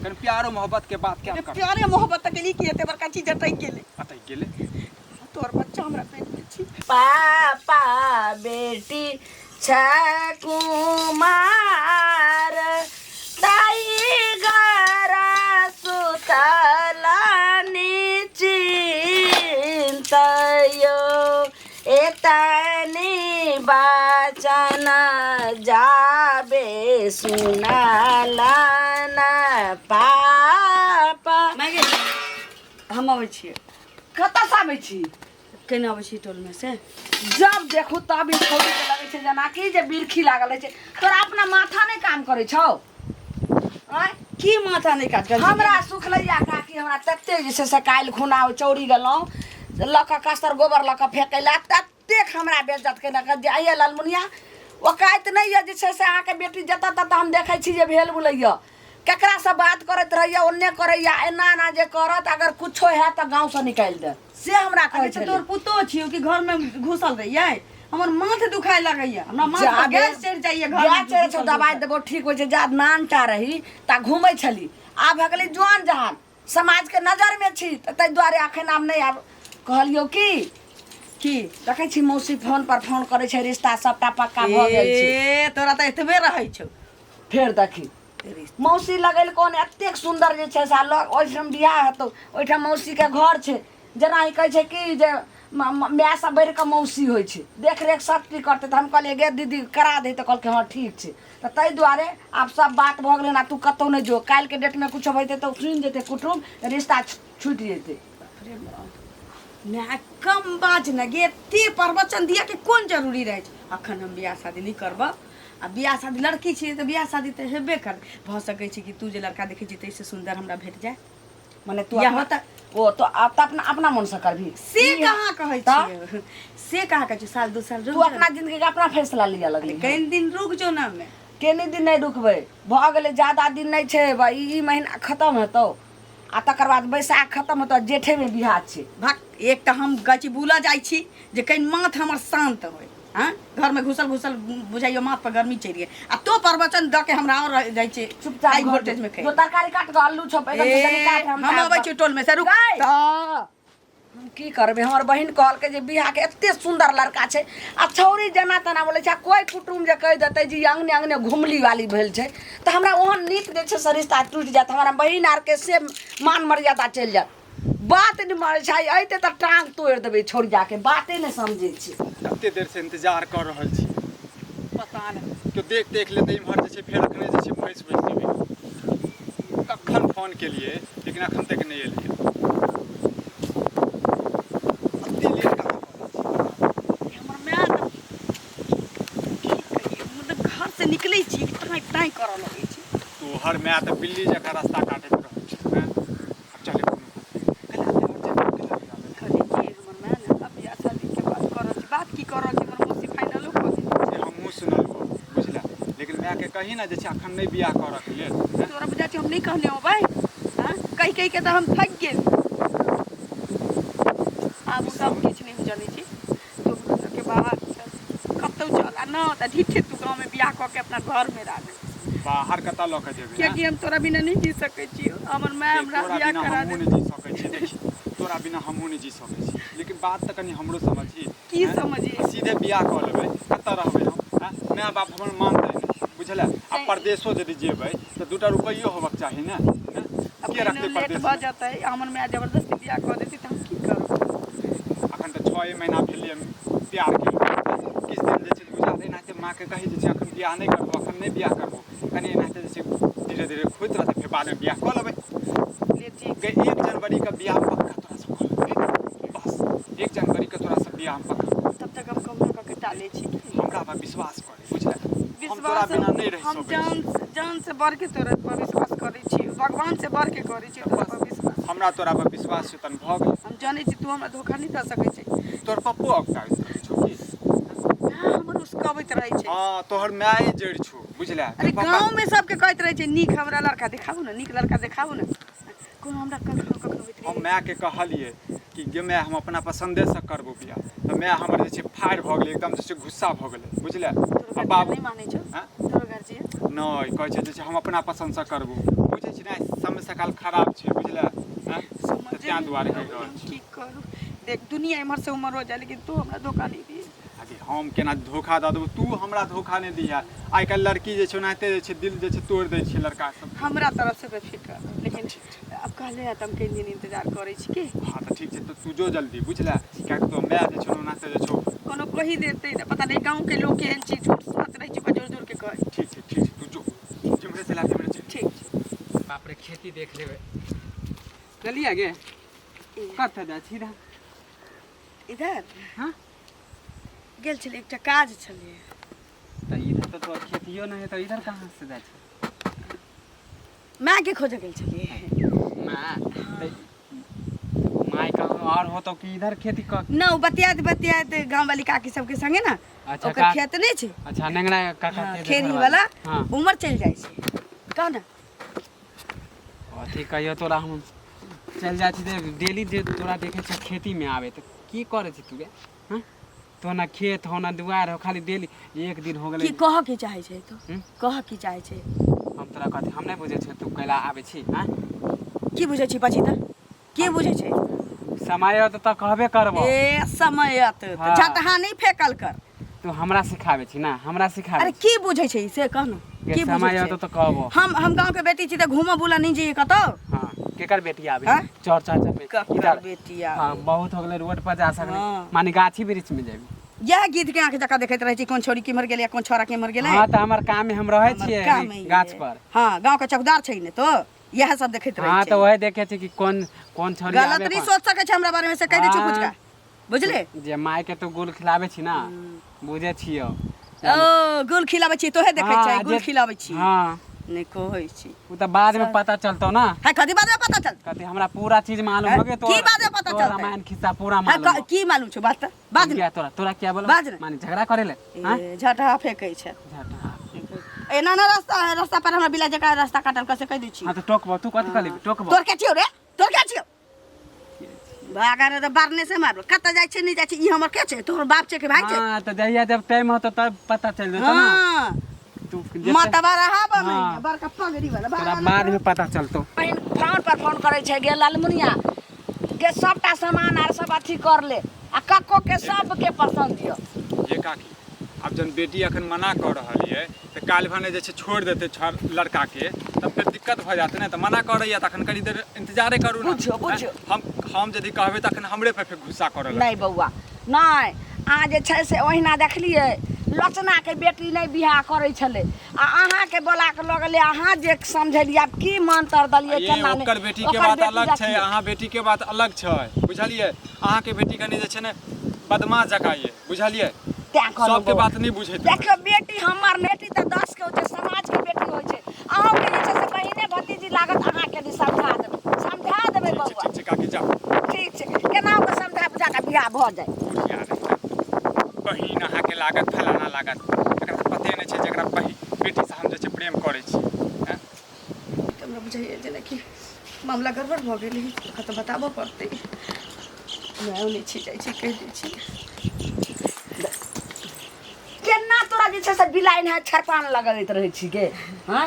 कन प्यारो मोहब्बत के बात क्या कर प्यारे मोहब्बत के लिए की एते बड़का चीज अटै गेले तोर बच्चा हमरा पेट में छी। पापा बेटी छ कुमार टाइगर सुतला निचिंतयो एतनी बचन जाबे सुनाला न पापा। हम आबै छियै। कतऽ से आबै छी? केना आबै छी टोल में से? जब देखो तब ई छोड़ी के लगे छै जना कि जे बिरखी लागल छै। तोरा अपना माथा नहीं काम करे छौ? आय की माथा नहीं काट कर हमरा सुखलैया काकी हमरा तत्ते जे छै से काल्हि खुना चौरी गेलौं लक कसर गोबर लक फेकैला तत्तेक हमरा बेइज्जत केना के जे आइए लालमुनिया ओकाइत नहीं है जे छै से अहाँ के बेटी जतऽ ततऽ हम देखै छी जे भेल बुलैया केकरा से बात करत रहिया ओन्ने करैया एना ना जे करत अगर कुछो है त गांव से निकाल दे से हमरा कहै छै। तोर पुतो छियो कि घर में घुसल रहियै हमर माथ दुखाय लगैया हमरा माथ पर गैस चढ़ जाइए घर गैस चढ़ै छै दवाई देबो ठीक होय छै। जा नानटा रही ता घुमै छली आब भऽ गेलै जवान जहान समाज के नजर में छी त तै दुआरे अखन आब नहीं आब कहलियो की देखै छी मौसी फोन पर फोन करै छै रिश्ता सबटा पक्का भऽ गेल छै। ए तोरा त एतबे रहै छौ फेर देखी मौसी लगल कोन एतेक सुंदर जे छै से ओहिठाम बियाह हेतौ ओहिठाम मौसी के घर छै जेना ही कहै छै कि जे माय से बढ़ि कऽ मौसी होइ छै देख रेख शक्ति करतै। तऽ हम कहलिए गे दीदी करा दे तऽ कहलकै हाँ ठीक छै। तऽ ताहि दुआरे आब सब बात भऽ गेलै ना तू कतौ नहीं जो काल्हि के डेट में कुछ होइतै तऽ सुनि जेतै कुटुम रिश्ता छूटि जेतै। ना कम बाज न गे एते प्रवचन दिया के कोन जरूरी रहे छै। अखन हम बियाह शादी नहीं करबा आ बियाह शादी लड़की छी तऽ बियाह शादी तऽ हेबे कर भऽ सकै छै कि तू जे लड़का देखै छी तैसे सुंदर हमरा भेट जाए माने तू ओ तो आप तो अपना मन से करभी से कहाँ कहै छी से कहाँ कहै छी साल 2 साल तू रुक अपना जिंदगी का अपना फैसला लिया लगली कई दिन रुक जो ना में केनी दिन नहीं रुकबै भऽ गेलै ज्यादा दिन नहीं छै ई महीना खत्म हेतौ आ तकर बाद बैसाख खत्म हेतौ जेठे में बियाह छै। भक एक तऽ हम गची बुला जाइ छी जे कहीं माथ हमर शांत होय हाँ घर में घुसल घुसल बुझाइयो माथ पर गर्मी चढ़ि गई आ तो प्रवचन द के हमरा और रह जाइ छै चुपचाप हाई वोल्टेज में जो तरकारी काट के आलू छप एकदम से जल्दी काट हम आबै छी टोल में से रुक हम की करबे हमर बहिन कहल के जे बियाह के एते सुंदर लड़का छै आ छौरी जना तना बोले छै कोई कुटुम जे कह देतै जे अंगने अंगने घुमली वाली भेल छै तऽ हमरा ओहन नीक जे छै से रिश्ता टूटि जात हमरा बहिन आर के से मान मर्यादा चलि जात बात नहीं मारे छै अइते तऽ टांग तोड़ देबै छोड़ जाके बाते नहीं समझे छी। कते देर से इंतजार कर रहल छी पता नहीं क्यों देख लेते इम्हर जे छै फेर अखने जे छै भैंस जेबै कखन फोन के लिए लेकिन अखन तक नहीं एलियै अते लेट कहाँ हमर माय मतलब घर से निकलै छी टाई टाई करऽ लगै छी तो हर मैं तो बिल्ली जका रास्ता काटैत रहै छी हैं अब चले के कही ना जे अखन नहीं बियाह करऽ के लेल तोरा बुझा हम नहीं कहने हो भाई हां कहि के तो हम थक गेल आब सब किछ नहीं जानै छी तो के बाहर कतौ चला ना त ढीठे तू गांव में बियाह क के अपना घर में राख बाहर कता ल के जेबे किया कि हम तोरा बिना नहीं जी सकै छी हमर माय हमरा बियाह करा दे नहीं जी सकै छी देखी तोरा बिना हमहू नहीं जी सकै छी लेकिन बात त कनी हमरो समझी की समझी सीधे बियाह क लेबै कता रहबै हम माय बाप हमर मानतै बुझले आ परदेशो यदि जेबै तो 2 रुपैयो होबक चाही ना के रखते परदेश भ जातै हमर माय जबरदस्ती बियाह क देती त हम की करब अखन त 6 महीना भेलिए प्यार के किस दिन जे छै बुझा दे ना ते मां के कहि जे छै अखन बियाह नहीं करबो अखन नहीं बियाह करबो कनी एनाते जे छै धीरे धीरे खोइत रहते फिर बाद में बियाह क लेबै ले ठीक 1 जनवरी का बियाह पक्का तोरा सब क लेबै बस 1 जनवरी के तोरा सब बियाह पक्का तब तक हम कौनो क के टाले छी हमरा पर विश्वास कर बुझले हम तोरा बिना नहीं रह सकै हम जान से बढ़ के तोरा पर विश्वास करै छी भगवान से बढ़ के करै छी तोरा पर विश्वास हमरा तोरा पर विश्वास छै तन भ गेल हम जानै छी तू हमरा धोखा नहीं द सकै छै तोर पप्पो अक्टाइज करै छौ की हमर उसकबैत रहै छै हां तोहर माय जड़ छौ बुझले अरे गांव में सबके कहैत रहै छै नीक हमरा लड़का दिखाबू ना नीक लड़का दिखाबू ना कोनो हमरा कखनो हम माय के कहलिए कि गे माय हम अपना पसंदे से करबो बियाह त माय हमर जे छै फाड़ भ गेलै एकदम जे छै गुस्सा भ गेलै बुझले बाबू नहीं मानै छौ तोर घर जी नहीं कहै छै जे हम अपना पसंद से करबो बुझै छै ना समय सकाल खराब छै बुझले हैं त त्या दुआरे कहि रहल छी की करू देख दुनिया इमहर से उमर हो जाए लेकिन तू हमरा धोखा नहीं दी अभी हम केना धोखा दऽ देबौ तू हमरा धोखा नहि दिहा आइ काल्हि लड़की जे छै ओनाहिते जे छै दिल जे छै तोड़ि दै छै लड़का सब हमरा तरफ से बेफिक्र लेकिन अब कहले है तुम कई दिन इंतजार करे छी की हाँ तऽ ठीक छै तऽ तू जो जल्दी बुझले कियाकि तो माय जे छै ओनाहिते जे छौ कोनो कही देते न पता नहीं गांव के लोग केहन चीज झूठ सुनत रहे छी जोर जोर के कहे ठीक छै तू जो जिमरे से लाके मेरे ठीक छै बाप रे खेती देख लेबै चलिए आगे कत जा छी रे इधर हाँ गेल छले एकटा काज छले तऽ इधर तऽ तोर खेतियो नहीं है तो इधर कहाँ से जा छी माँ के खोजे गेल छले माँ माय का और हो तो कि इधर खेती कर न बतियात बतियात गांव वाली काकी सबके संगे ना अच्छा, ओकर खेत नहीं छै अच्छा नेंगरा काका हाँ, के खेरी वाला हाँ उमर चल जाए छै कह ना अथी कहियो तोरा हम चल जाइ छी डेली जे तोरा देखे छ खेती में आवे त की करे छी तू गे हां तो ना खेत हो ना दुआर हो खाली डेली एक दिन हो गेलै की कह के चाहे छै तो कह की चाहे छै हम तोरा कहते हम नहीं बुझे छ तू कैला आवे छी हां की बुझे छी पछी त के बुझे छै समय त कहबे करबो ए समयत हाँ। झटहा नहीं फेकल कर तू हमरा सिखावे छी ना हमरा सिखावे अरे की बुझे छै से कह ना की बुझे समय छै त कहबो हम गांव के बेटी छी त घूमो बुला नहीं जाइए कतो हां केकर बेटी आवे हाँ? चौर चाचा में ककर बेटी आ हां बहुत हो गेलै रोड पर जा सकले हाँ। माने गाछी वृक्ष में जेबी यह गीत के आंख जका देखैत रहे छी कौन छोरी की मर गेलै या कौन छोरा के मर गेलै हां त हमर काम में हम रहे छिए काम है गाछ ये। पर हाँ गांव के चौकीदार छै ने तो यह सब देखैत रहे हाँ छै तो वही देखे छी कि कौन कौन छोरी गलत आवे नहीं कौन- सोच सके छै हमरा बारे में से कह दे छी हाँ। कुछ का बुझले जे माय के तो गुल खिलावे छी ना बुझे छियो ओ गुल खिलाबै छी तोहे देखै छै हाँ, गुल जे- खिलाबै छी हाँ नहीं कहै छी उ तो बाद में पता चलतो ना है कथी बात में पता चल कहते हमरा पूरा चीज मालूम हैं? हो गए तो की बात में पता चलतै? रामायण खिस्सा पूरा है मालूम हो। की मालूम छै बात बाद में क्या तोरा क्या बोलो बाज रे। माने झगड़ा करे ले हां ए, झटहा फेकै छै झगड़ा एना ना रास्ता पर हमरा बिला जका रास्ता काटल कसे कह दै छी हां तो टोकबो तू कथि करबी टोकबो तोर के छियो रे तोर के छियो भागा रे बारने से मारबो कत जाय छै नहीं जाय छै ई हमर के छै तोहर बाप छै के भाई छै हां तो जहिया जब टाइम हो तो तब पता चल जेतो ना हां तू मतबा रहा हाँ। बनै बड़का पगड़ी वाला तोरा बाद में पता चलतो फोन पर फोन करे छै गे लालमुनिया के सबटा सामान आर सब अथी कर ले आ कक्को के सबके पसंद दियो ये काकी अब जन बेटी अखन मना कर रहल है तो काल भने जे छै छोड़ देते लड़का के तब फिर दिक्कत भ जाते ना तो मना करैया तखन कनी देर इंतजारे करू ना बुझियो, बुझियो। हम यदि कहबे तखन हमरे पे फिर गुस्सा करल नहीं बौआ नहीं अहाँ जे छै से ओहिना देखलियै लोचना के बेटी नहीं बियाह करे छले आ अहाँ के बोला के लगले अहाँ जे समझलियै आब की मंत्र दलियै ये केना ओकर बेटी के ओकर बात बेटी अलग छै देखियै। अहाँ बेटी के बात अलग छै बुझलियै अहाँ के बेटी कनी जे छै ने बदमाश जकाँ ये बुझलियै तें कहलहुँ सबके बौआ। बात नहीं बुझे देखियो बेटी हमर बेटी तऽ 10 के होइ छै समाज के बेटी होइ छै अहूँ के जे छै से बहिने भतीजी लागत अहाँ के समझा देबै बौआ ठीक छै काकी जाओ ठीक छै केना के समझा बुझा के बियाह भऽ जाए बुढ़िया रे बहिन अहाँ के लागत फलाना लागत एकरा तऽ पते नहीं छै जेकरा बेटी से हम जे छै प्रेम करै छी हैं हमरा बुझाइए जेना कि मामला गड़बड़ भऽ गेल है ओकरा तऽ बताबऽ पड़तै मैं नहीं छी जाइ छी कहि दै छी केना तोरा जे छै से बिलाइन है छरपान लगैत रहै छी गे हैं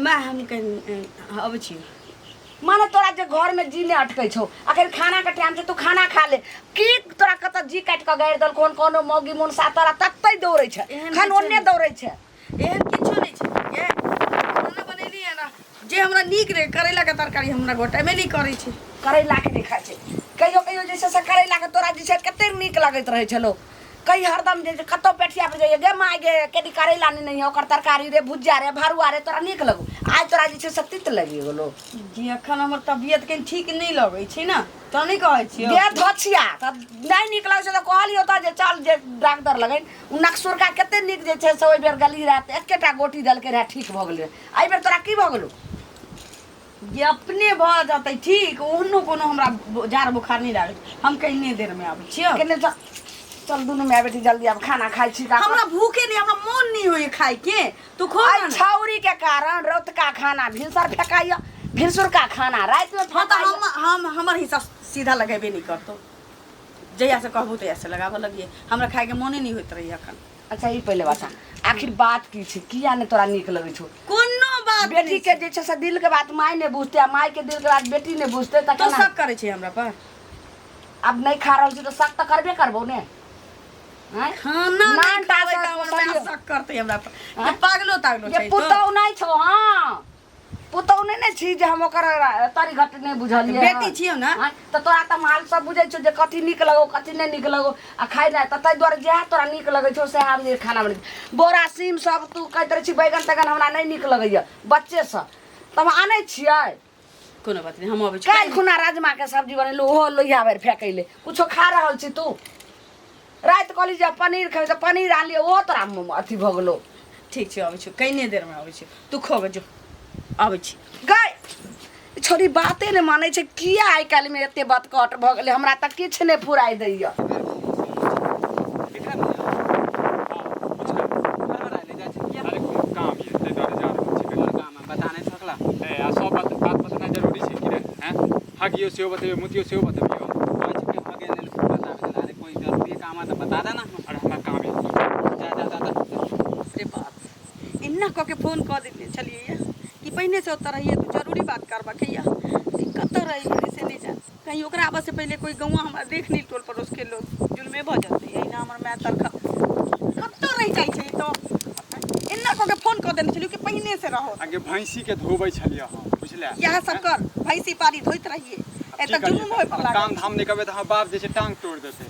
मैं हम कहीं अब छी माने तोरा जे घर में जी ने अटकै छौ आखिर खाना के टाइम छै तू खाना खा ले की तोरा कत जी काट के गाड़ि दल कोनो मौगी मुनसा तोरा तत्तै दौड़ै छै एहन खान किछु ओन्ने नहि। दौड़ै छै एहन किछो नहीं छै ये खाना बनेली है ना जे हमरा नीक रे करैला के तरकारी हमरा गोटा में नहीं करै छै करैला के देखा छै कहियो कहियो जे छै से करैला के तोरा जे छै कते नीक लगैत रहै छलो कई हरदम जे कतौ पेठिया पे जाइए गे माय गे केडी करैला नहीं है ओकर तरकारी रे भुजिया रे भरुआ रे तोरा नीक लगो आज तोरा जे छै से तित लगी गेलो जी अखन हमर तबियत कहीं ठीक नहीं लगै छै ना तो नहीं कहै छियो गे धोछिया तब नहीं नीक लगै छै तऽ कहलियो तऽ जे चल जे डॉक्टर लगैन उ नक्सुरका कते नीक जे छै से ओइ बेर गली रहत एकेटा गोटी देलकै रहे ठीक भऽ गेलै एहि बेर तोरा की भऽ गेलो ये अपने भऽ जतै ठीक ओहनो कोनो हमरा जार बुखार नहीं लागै हम कहीं देर में आबै छियो केने चल दुनू माय बेटी जल्दी अब खाना खाइ छी का हमरा भूखे नहीं हमरा मन नहीं होय खाए के तू खो आई ना छौरी के कारण रौत का खाना भिनसर फेकाइयो भिनसुर का खाना रात में हाँ तो फेकाइयो हम हमर हिस्सा सीधा लगेबे नहीं करतो जहिया से कहबू तहिया से लगाबऽ लगिए हमरा खाए के मने नहीं होइत रही अखन अच्छा ई पहले बता आखिर बात की छै किया ने तोरा नीक लगै छौ कोनो बात बेटी नहीं के जे छै से दिल के बात माय ने बुझते आ माय के दिल के बात बेटी ने बुझते त तो केना सब करे छै हमरा पर। अब नहीं खा रहल छी तो शक त करबे करबो ने। हैं खाना नान नहीं खावे टा त से हमरा सरियो। शक करते हमरा पर। हाँ? ये पागलो तागलो ये छै तो। पुतौ नहीं छौ। हां पुतौ नहीं छी जे हम ओकर तरी घट नहीं बुझलिए। बेटी छियौ ना। त तोरा त माल सब बुझै छौ जे कथी निक लगो कथी नहीं निक लगो आ खाइ ना त तै द्वारा जे तोरा निक लगै छौ से हम खाना बनै बोरा सीम सब तू कहैत रहै छी बैगन तैगन हमरा नहीं निक लगैया बच्चे से त हम आनै छियै। कोनो बात नहीं हम अबै छी। काल खुना राजमा के सब्जी बनेलो ओहो लोहिया भर फेकैले कुछो खा रहल छी तू। रात कहली जे पनीर खेबै त पनीर आनलिए ओ तोरा अथी भ गेलो। ठीक छै अबै छी कइने देर में अबै छी तू खोगे जो अबै छी। गय छोरी बाते ने मानै छै किया आइ काल्हि में एते बात कट भ गेलै हमरा त किछ नहीं फुराई दैया। हगियो सेहो बतेबे मुतियो सेहो बतेबे कोई जरूरी काम है तो बता देना। और हमरा काम है जा जा जा अरे बाप इन्ना कह के फोन कर देने चलिए ये कि पहले से उतर रहिए तो जरूरी बात करबा खैया कत रही से नहीं जान कहीं ओकरा आबा से पहले कोई गौवा हमरा देख नहीं टोल पर उसके लोग जुलमे भ जाते है ना हमर मैं तरखा कत रही जाई छै तो इन्ना कह के फोन कर देने चलिए कि पहले से रहो। आगे भैंसी के धोबै छलिए हम बुझले। यह सब कर भैंसी पारी धोइत रहिए एत जुलुम होय पर काम धाम नहीं करबे त हम बाप जे छै टांग तोड़ देते।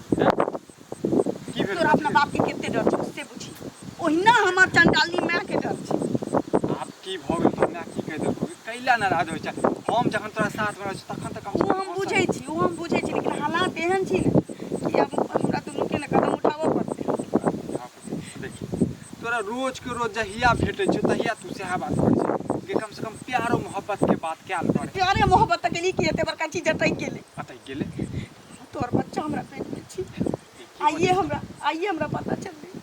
की भेल तोरा अपना बाप के कितने डर छै से बुझी ओहिना हमर चंडाली माय के डर छै। आप की भ गेल हमरा की कह देबो कैला नाराज होय छै हम जखन तोरा साथ में तखन तक वो हम बुझै छी वो हम बुझै छी लेकिन हालात एहन छी ने कि अब हमरा दुनू के ने कदम उठाबो पड़तै। देखी तोरा रोज के रोज जहिया भेटै छै तहिया तू सेहा बात करै छै कि कम से कम प्यारो मोहब्बत के बात कैल करे। प्यारे मोहब्बत के लिए की एते बड़का चीज अटक गेले अटक गेले तोर बच्चा हमरा पेट में छी आइए हमरा पता चल गई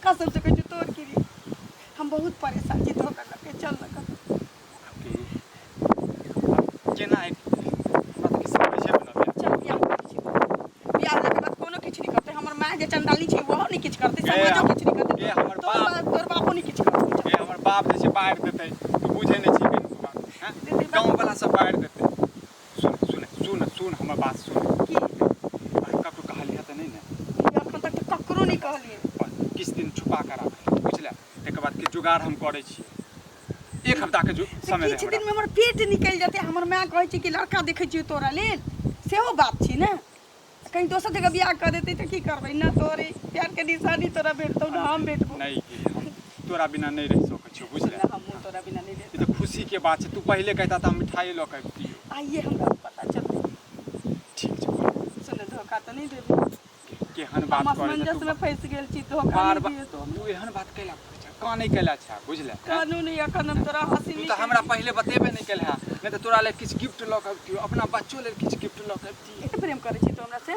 कसम से कहै छी तोर की रे हम बहुत परेशान छी धोखा करके चल न कर केना एक बात के समझ छै बना चल बियाह करै छी बियाह के बाद कोनो किछ नहीं करते हमर माय जे चंडाली छै वो नहीं किछ करते समाजो किछ नहीं करते ए हमर बाप तोर बापो नहीं किछ करते ए हमर बाप जे छै बाहर देतै तू बुझे नहीं छी कनी बात हैं गांव वाला सब बाहर देतै। सुन हमर बात सुन की ककरो कहलिया त नहीं ने अखन तक तो ककरो नहीं कहलिए किस दिन छुपा कर रख बुझले एक बाद के जुगाड़ हम करे छी एक हफ्ता के जो समय दे किछ दिन में हमर पेट निकल जाते हमर माय कहै छै कि लड़का देखै छी तोरा लेल सेहो बात छी ने कहीं दोसर जगह बियाह कर देते तो की करबै ना तोरे प्यार के निशानी तोरा भेटतौ ना हम भेटबो नहीं हम तोरा बिना नहीं रह सकै छी बुझले। ना हम तोरा बिना नहीं रह ये तो खुशी के बात है तू पहले कहता था मिठाई लो के दियो आइए हमरा पता चल ठीक छै सुन धोखा तो नहीं देबो केहन बात हम करे असमंजस में फंस गेल छी धोखा बार नहीं बार दिए तो तू एहन बात कैला का नहीं कैला छै बुझले। कानून अखन हम तोरा हंसी तू तो हमरा पहले बतेबे नहीं कैला नहीं तो तोरा ले किछ गिफ्ट लो के दियो अपना बच्चो ले किछ गिफ्ट लो के दियो एते प्रेम करे छी तो हमरा से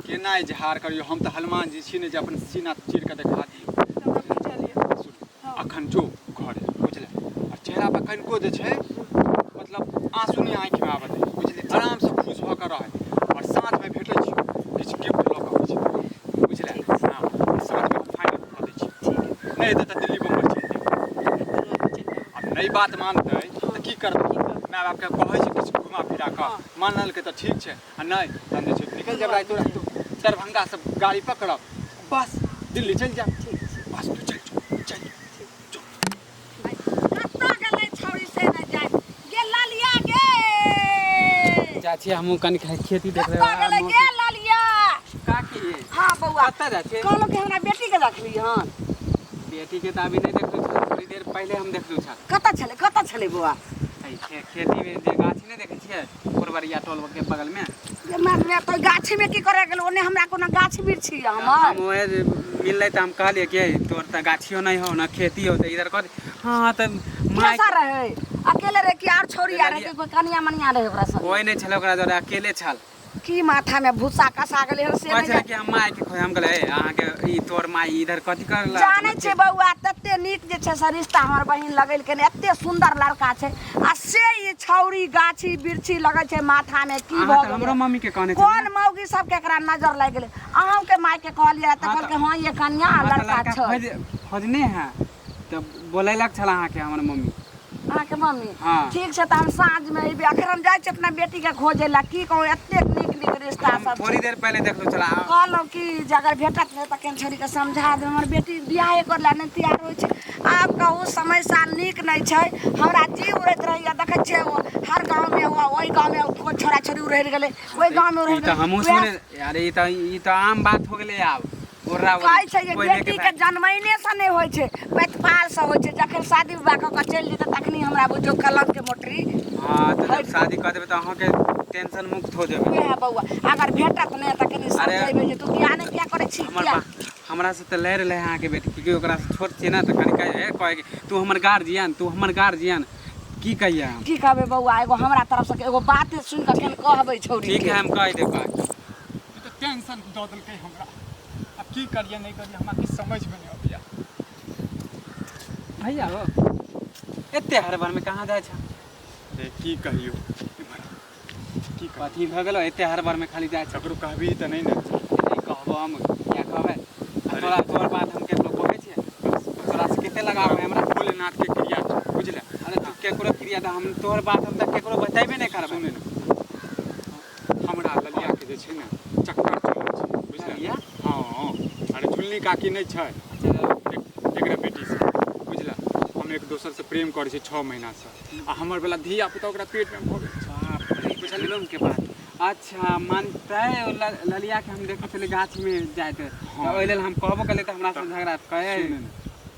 केना इजहार करियो हम तो हनुमान जी छी ने जे अपन सीना चीर के दिखा दियो। हमरा बुझलिए अखन जो घर बुझले और चेहरा पर कनिको जे छै मतलब आंसू नहीं आँखि में आबत है बुझले आराम से खुश होकर रहे और साँझ में भेटै छी किछ गिफ्ट लऽ कऽ आबै छी बुझले। हाँ साँझ में फाइनल कऽ दै छी नहीं तो दिल्ली बम्बई चलि जाएब अब नई बात मानतै तऽ की करबै माय बाप के कहै छै किछ घुमा फिरा कऽ मानल के तऽ ठीक छै आ नहीं तहन जे छै निकल जाब राइतो राइतो दरभंगा से गाड़ी पकड़ब बस दिल्ली चलि जाब बस तू चल चल चाची हमहू कनी खेती देख रहे काकी हाँ बउआ कत्ता जा छै कहलो कि हमरा बेटी के रखली हन बेटी के त अभी नहीं देखलू छ थोड़ी देर पहले हम देखलू छ कता छले बउआ खेती में जे गाछी नहीं देखे छियै पुरवरिया टोल के बगल में ये मैं तो गाछी में की करे गेल ओने हमरा कोनो गाछ बिरछी हमर हम ओए मिलले त हम कहलिए कि तोर त गाछियो नहीं हो ना खेती हो त इधर कर हां त माय कैसा रहे अकेले रहे कि और छोरी आ रहे कोई कनिया मनिया रहे ओकरा संग कोई नहीं छले ओकरा जरा अकेले छल की माथा में भूसा कसा गेले हन से कहै नहीं छले कि हम माय के खोय हम कहले अहाँ के ई तोर माय इधर कथि करला जाने छे बउआ तत्ते नीक जे छे से रिश्ता हमर बहिन लगेल के एते सुंदर लड़का छे आ से ये छौरी गाछी बिरछी लगे छे माथा में की भ हमरो गेल मम्मी के कहने कौन मौगी सब के एकरा नजर लाग गेले अहाँ के माय के कहलिए त कहल के हां ये कन्या लड़का छ खोजने है तो बोले लग छला अहाँ के हमर मम्मी अहाँ के मम्मी हाँ। ठीक छै त हम साँझ में अइबे अखन हम जाइ छी अपना बेटी के खोजे ला की कहूँ एतेक नीक नीक रिश्ता हम सब थोड़ी देर पहले देखलो चला कहलहुँ कि जे अगर भेटत नहि तऽ केन छोड़ी के समझा दे हमर बेटी बियाहे कर ला नहि तैयार होइ छै आब कहू समय साल नीक नहि छै हमरा जीव उड़ैत रहैया देखै छियै हर गाँव में ओहि गाँव में कोई छोड़ा छोड़ी रहि गेलै ओहि गाँव में रहि ई तो हमहू सुने अरे ई तो आम बात हो गेलै आब ओरा कहै छै जे बेटी के जन्मैने से नहि होइ छै पैतपाल से होइ छै जखन शादी विवाह कऽ के चलि जेतै तखनी हमरा बुझियौ कलम के मोटरी हाँ तो जब शादी कर देबै तो अहाँ के टेंशन मुक्त हो जेबै उएह बौआ अगर भेटत नहि तऽ कनी समझेबै जे तू बियाह नहि किया करै छी किया हमरा से तो लड़ रहे अहाँ के बेटी क्योंकि ओकरा से छोट छियै ना तो कनी कहे तू हमर गार्जियन की कहिए हम की कहबै बौआ एगो हमरा तरफ से एगो बात सुन के केन कहबै छौरी ठीक है हम कह देब तो टेंशन दऽ देलकै हमरा अब की करिए नहीं करिए हमरा किछु समझ में नहीं अबैया भैया हो एते हर बार में कहाँ जाइ छ रे की कहियो की कथी भऽ गेलो एते हर बार में खाली जाइ छ ककरो कहबी तऽ नहीं ना नहीं कहबो हम क्या कहबै तोरा बात हम केकरो कहै छियै तोरा से कते लगाव है हमरा भोलेनाथ के क्रिया छै बुझले अरे तू केकरो क्रिया दा हम तोहर बात हम तक केकरो बतेबे नहीं करबै सुने ना हमरा ललिया के जे छै ना चक्कर चलै छै बुझलियै ललिया? हाँ अरे झुलनी काकी नहीं छै एकरा बेटी से बुझला हम एक दोसर से प्रेम करै छी 6 महीना से आ हमर वाला धिया पुता ओकरा पेट में भऽ गेल बाप रे बुझलियो के बात अच्छा मानते ललिया के हम देखे चले गाछ में जाए थे हाँ। ओइ लेल हम कहबो कले त हमरा से झगड़ा कहे सुने ना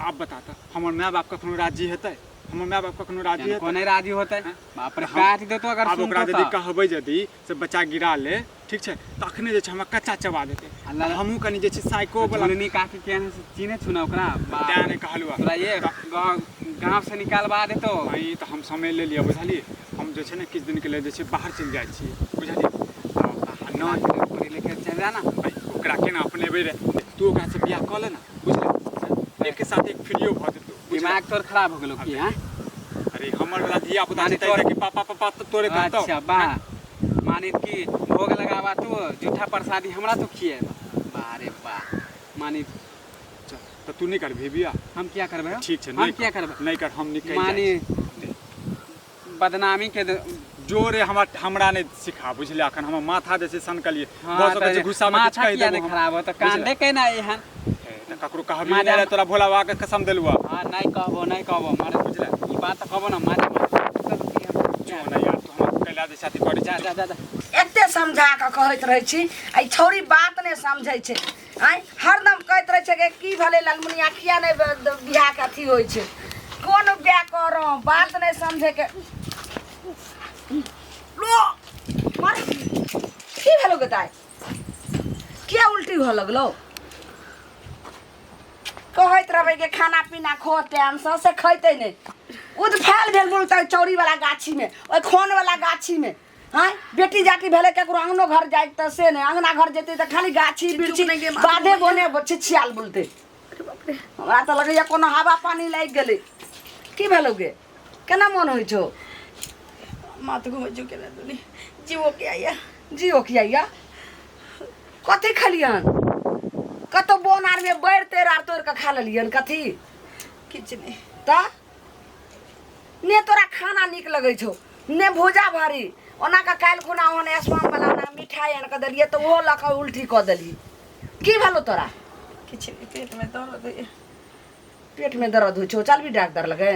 आप बता त हमर माय बाप कखनो राजी हेतै हमर माय बाप कखनो राजी हेतै कोने राजी होते बाप रे काट दे तो अगर आब ओकरा यदि कहबै यदि से बच्चा गिरा ले ठीक छै तखने जे छै हमरा कच्चा चबा देतै अल्लाह हमहूँ कनि जे छै साइको वाला झुलनी काकी के से चिन्हे छु ना ओकरा तें ने कहलुआ तोरा ये गांव से निकालबा देतो भाई तऽ हम समय ले लिया बुझलिए हम जे छै ने किछु दिन के लिए जे छै बाहर चलि जाइ छी बुझलिए ना पूरी लेके चल जाना ओकरा केना अपनेबै रे तू ओकरा से बियाह कऽ ले ना बुझलिए एक के साथ एक फ्रीओ भऽ जेतौ दिमाग तोर खराब हो गेलो की हां अरे हमर वाला धिया पुता माने छै तोरे के पापा तोरे कहतौ अच्छा बा मानित की भोग लगावा तू जूठा प्रसादी हमरा तो खिए बा रे बा मानित तो तू नहीं करबी बियाह हम क्या करबे ठीक छै हम क्या करबे नहीं कर हम निकल मानी बदनामी के जोरे हमरा नहीं सिखा बुझले अखन हम माथा जे छै सनकलिए हाँ, बस ओकर जे गुस्सा में किछ माथा कहि किया देबो नहीं खराब हो तो कांदे के ना एहन त ककरो कहबी नहीं रे तोरा भोला बाबा के कसम देलुआ हां नहीं कहबो मारे बुझला ई बात तो कहबो ना मारे जो नहीं यार तू हम कैला दे साथी करे जा जा जा जा एते समझा कऽ कहैत रहै छी आई छौरी बात नहि समझै छै आइ हरदम कहैत रहै छै कि की भले ललमुनिया किया नहि बियाह के अथी होइ छै कोन बियाह करो बात नहीं समझे के लो मार की भेलो गताय किया उल्टी हो लगलो कहैत रहबै के खाना पीना खो टाइम से खैते नहीं उदफाल भेल बोलता चौरी वाला गाछी में ओइ खोन वाला गाछी में हाँ बेटी जाती भेले केकरो अंगनो घर जाए त से नहीं अंगना घर जेते त खाली गाछी बिरछी बाधे बोने बच्चे छियाल बोलते हमरा त लगैया कोनो हवा पानी लागि गेलै की भेलो गे केना मन होइ छौ मात घुमै जो के दुनी जीवो के आइया जियो किया कथी खलियन कतो बोन आर में बैर तेर आर तोड़ के खा लेलियन कथी किछ नहीं त ने तोरा खाना निक लगै छौ ने भोजा भारी ओना का काल खुना ओने आसमान वाला ना मिठाई आन के देलिए तो ओहो लका उल्टी क देली की भेलो तोरा किछ नहीं पेट में दर्द है पेट में दर्द होइ छौ चल भी डॉक्टर लगे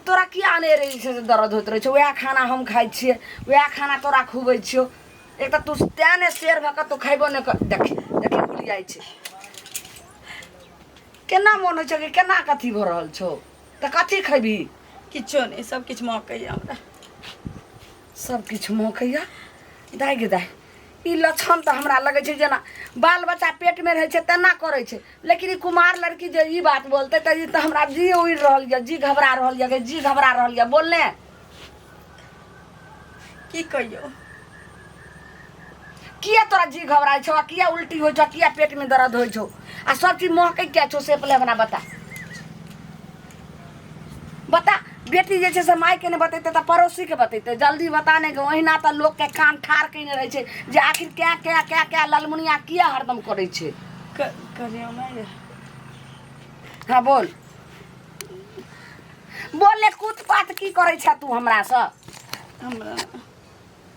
तोरा किया आने रे से दर्द होत रहे छौ वह खाना हम खाइ छिए वह खाना तोरा खुबै छियो एक त तू तेने शेर भक तो खैबो ने देखी भूल जाइ छै केना मन होइ छौ कि केना कथी भ रहल छौ त कथी खैबी किछो नहीं सब किछ मौकैया हमरा सब किछ मौकैया दाइ गे दाइ ई लक्षण त हमरा लगै छै जेना बाल बच्चा पेट में रहै छै तेना करै छै लेकिन ई कुमार लड़की जे ई बात बोलते त ई त हमरा जी उड़ि रहल या जी घबरा रहल या जी घबरा रहल या बोलने की कहियो किया तोरा जी घबराय छौ किया उल्टी होइ छौ किया पेट में दर्द होइ छौ आ सब चीज महकै क्या छौ से पहले हमरा बता बता बेटी जे छै से माय के ने बतेते त पड़ोसी के बतेते जल्दी बताने के ओहिना त लोग के कान ठार कइने रहे छै जे आखिर क्या ललमुनिया किया हरदम करै छै करियो ना ये हाँ बोल बोले कुछ बात की करे छ तू हमरा से हमरा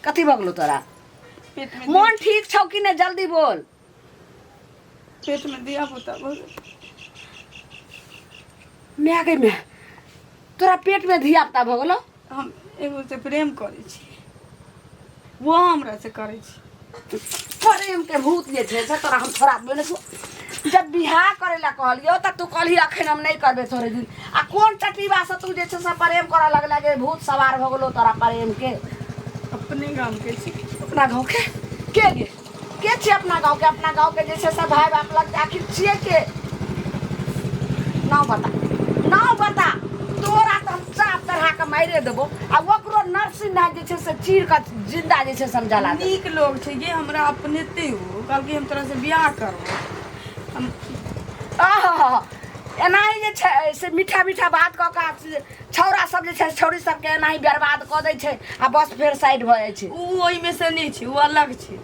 कथी भगलो तोरा पेट में मन ठीक छौ कि नहीं जल्दी बोल पेट में दिया पुता बहुत मैं गई मैं तोरा पेट में धिया पुता भगलो हम एगो से प्रेम करै छी वो हमरा से करै छी प्रेम के भूत जे छै से तोरा हम थोड़ा बोले जब बियाह करे ला कहलियो त तू कहली अखन हम नहीं करबे थोड़े दिन आ कौन चटीबा से तू जे छै से प्रेम करे लगला के भूत सवार भगलो तोरा प्रेम के अपने गांव के छी अपना गांव के गे के छै अपना गांव के जैसे सब भाई बाप लग आखिर छिए के नाव बता तोरा तो हम साफ तरह के मारे देबो आ ओकरो नर्सिंग ना जे छै से चीर के जिंदा जे छै समझला नीक लोग छै ये हमरा अपने ते हो कल के हम तोरा से बियाह करबो हम आहा एनाही जे छै से मीठा मीठा बात कऽ के छौरा सब जे छै छौरी सबके एनाही बर्बाद कऽ दै छै आ बस फेर साइड भऽ जाइ छै ऊ ओहि में से नहीं छै ऊ अलग छै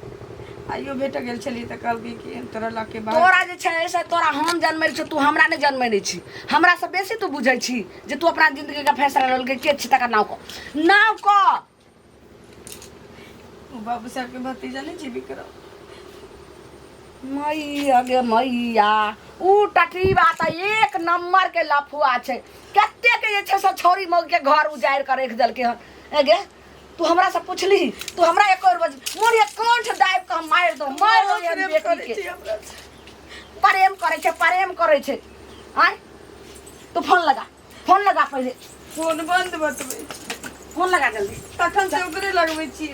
आइयो भेट गेल छली त कहलकै कि तोरा लग के बाद तोरा जे छै से तोरा हम जन्मै छी तू हमरा नहि जन्मै नहि छी हमरा से बेसी तू बुझै छी जे तू अपना जिंदगी का फैसला लेलकै के छी तकर नाव क ऊ बाबू साहब के भतीजा नहीं छी विक्रम मैया गे मैया ऊ टटीबा त एक नंबर के लफुआ छै कते के जे छै से छौरी मौग के घर उजाड़ कर रख देलकै हन ए गे तू हमरा से पूछली तू हमरा एक और बज मोर एक कंठ दाब के हम मार दो ये बेटी के प्रेम करे छै आय तू फोन लगा पहले फोन बंद बतबै फोन लगा जल्दी तखन से ओकरे लगबै छी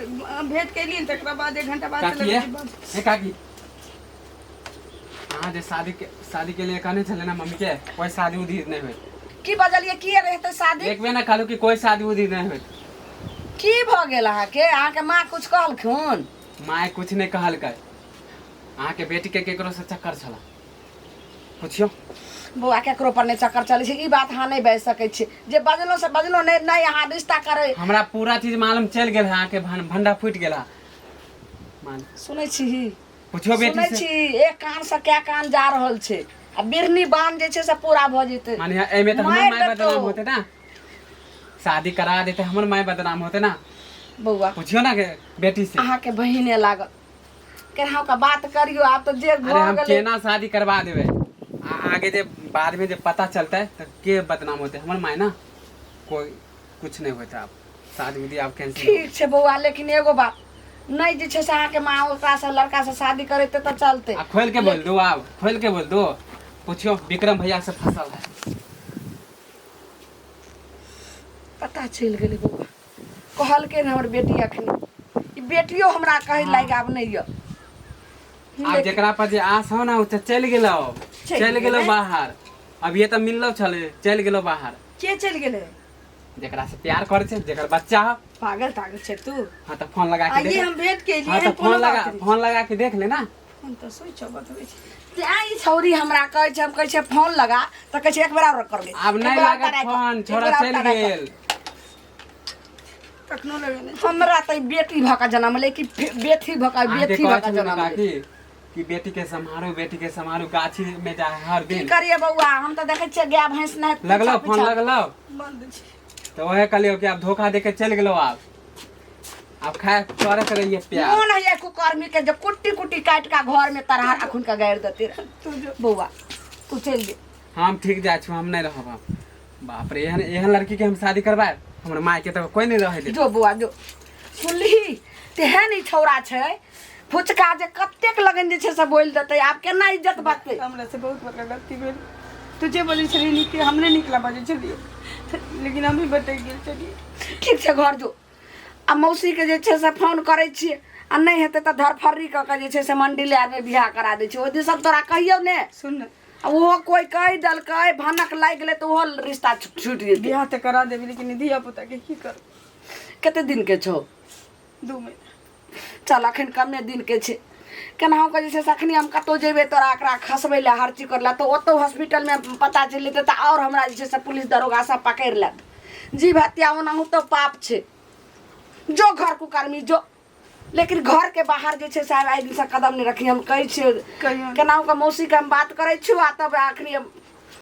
भेट कैली तकरा बाद 1 घंटा बाद काकी चले है ए काकी हाँ जे शादी के लिए कहने चले ना मम्मी के कोई शादी उदी नहीं हुई की बजलिए की रहते शादी एक बेर ना कहलू कि कोई शादी उदी नहीं हुई की भ गेल अहाँके माँ कुछ कहलखुन माय कुछ नहीं कहलकै अहाँ के बेटी के केकरो से चक्कर छला पूछियो बौआ केकरो पर नहीं चक्कर चले छै ई बात अहाँ नहीं बाजि सकै छी जे बजलो नहीं अहाँ रिश्ता करे हमरा पूरा चीज मालूम चल गेल है अहाँ के भंडा फूट गेला मान सुनै छी पूछियो बेटी सुनै से छी एक कान से क्या कान जा रहल छै आ बिरनी बांध जे छै से पूरा भ जेतै माने एमे तो हमर मार माय देतौ। बदनाम होते ना शादी करा देते हमर माय बदनाम होते ना बौआ पूछियो ना के बेटी से अहाँ के बहिने लागल केनाहू का बात करियो आब तो जे अरे भ हम गेलै केना शादी करवा देवे आगे जे बाद में जे पता चलता है तो के बदनाम होते हमर माय ना कोई कुछ नहीं होता आप शादी उदी आप कैंसिल ठीक छै बौआ लेकिन एगो बात नहीं जे छै से अहाँ के माँ ओकरा से लड़का से शादी करते तो चलते खोल के बोल दो आप खोल के बोल दो पूछियो विक्रम भैया से फसल है पता चल गेलै बौआ कहलकै हमर बेटी अखनी ई बेटियो हमरा कहे लाग आब नहीं य आप जेकरा पर जे आस हो ना उ चल गेलो बाहर अब ये तो मिललो छले चल गेलो बाहर के चल गेलै जेकरा से प्यार करे छै जेकर बच्चा हो पागल छै तू हां तो फोन लगा के आइए देख हम भेट के हां तो फोन लगा के देख ले ना हम तो सोचो बतबै छी त्या ई छौरी हमरा कहै छै हम कहै छै फोन लगा त कहै छै एक बेर और कर ले अब नहीं लगा फोन छोड़ा चल गेल कखनो लगेने हमरा त ई बेटी भका जन्म ले कि बेटी भका जन्म ले कि बेटी के समारो गाछी में जा हर की दिन करिए बौआ हम त देखै छियै गाय भैंस नहीं लगलो फोन लगलो बंद छै तो वह कहलियो कि आप धोखा देके चल गेलो आप खाए करत रहिए प्यार मोन है कुकर्मी के जो कुट्टी कुट्टी काट का घर में तरह अखुन का गाड़ देते तू जो बौआ तू चल दे हम ठीक जाय छु हम नहीं रहब बाप रे एहन लड़की के हम शादी करबाए हमर माय के तो कोई नहीं रहे दे जो बौआ जो सुनली तेहन ई छौरा छै फुचका जे कतेक लगन जे छै से बोल देतै आब केना इज्जत बचतै हमरा से बहुत बड़का गलती भेल तुझे बजे छली नीक हमने निकला बजे छलियो लेकिन हम ही बटै गेल छलिए ठीक छै घर जो आ मौसी के जे छै से फोन करै छियै आ नहीं हेतै तऽ धरफर्री कऽ के जे छै से मंडी ले आदमी बियाह करा दै छै ओहि दिन सब तोरा कहियौ ने सुन न आ ओहो कोई कहि देलकै भनक लागि गेलै तऽ ओहो रिश्ता छूट जेतै बियाह तऽ करा देबी लेकिन धिया पुता के की कर कते दिन के छौ 2 महीना चल अखन कमे दिन के छै केनाहू के जे छै से अखनी हम कतौ जेबै तोरा एकरा खसबै लए हर चीज करला तऽ ओतौ हॉस्पिटल में पता चलि जेतै तऽ और हमरा जे छै से पुलिस दरोगा सब पकड़ि लेत जीव हत्या ओनाहू तो पाप छै जो घर कुकर्मी जो लेकिन घर के बाहर जे छै से आइ दिन से कदम नहीं रखी हम कहै छियै कहियो केनाहू के मौसी के हम बात करै छी आ तब अखनी